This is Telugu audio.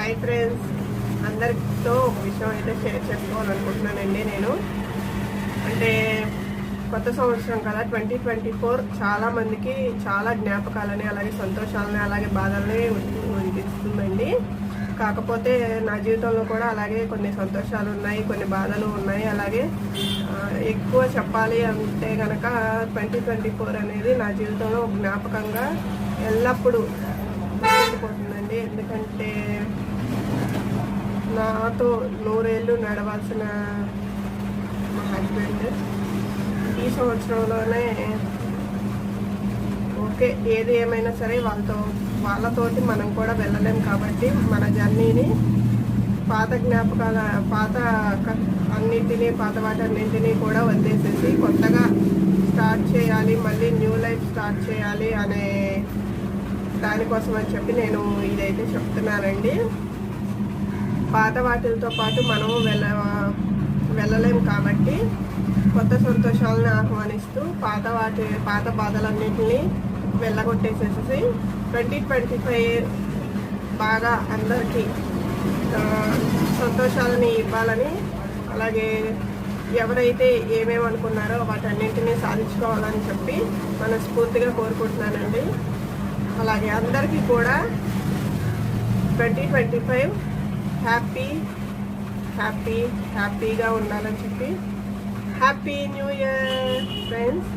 హాయ్ ఫ్రెండ్స్, అందరితో ఒక విషయం అయితే షేర్ చేసుకోవాలనుకుంటున్నానండి. నేను అంటే కొత్త సంవత్సరం కదా 2024 చాలా మందికి చాలా జ్ఞాపకాలని, అలాగే సంతోషాలని, అలాగే బాధల్ని ఇస్తుందండి. కాకపోతే నా జీవితంలో కూడా అలాగే కొన్ని సంతోషాలు ఉన్నాయి, కొన్ని బాధలు ఉన్నాయి. అలాగే ఎక్కువ చెప్పాలి అంటే కనుక 2024 అనేది నా జీవితంలో ఒక జ్ఞాపకంగా ఎల్లప్పుడూ గుర్తుండిపోతుందండి. ఎందుకంటే నాతో 100 ఏళ్ళు నడవాల్సిన మా హస్బెండ్ ఈ సంవత్సరంలోనే ఓకే, ఏది ఏమైనా సరే వాళ్ళతోటి మనం కూడా వెళ్ళలేం కాబట్టి మన జర్నీని పాత జ్ఞాపకాల పాత వాటన్నింటినీ కూడా వదిలేసేసి కొత్తగా స్టార్ట్ చేయాలి, మళ్ళీ న్యూ లైఫ్ స్టార్ట్ చేయాలి అనే దానికోసం అని చెప్పి నేను ఇదైతే చెప్తున్నానండి. పాత వాటితో పాటు మనము వెళ్ళలేము కాబట్టి కొత్త సంతోషాలను ఆహ్వానిస్తూ పాత బాధలన్నింటినీ వెళ్ళగొట్టేసేసి 2025 బాగా అందరికీ సంతోషాలని ఇవ్వాలని, అలాగే ఎవరైతే ఏమేమి అనుకున్నారో వాటన్నింటినీ సాధించుకోవాలని చెప్పి మనస్ఫూర్తిగా కోరుకుంటున్నానండి. అలాగే అందరికీ కూడా 2025 హ్యాపీగా ఉండాలని చెప్పి హ్యాపీ న్యూ ఇయర్ ఫ్రెండ్స్.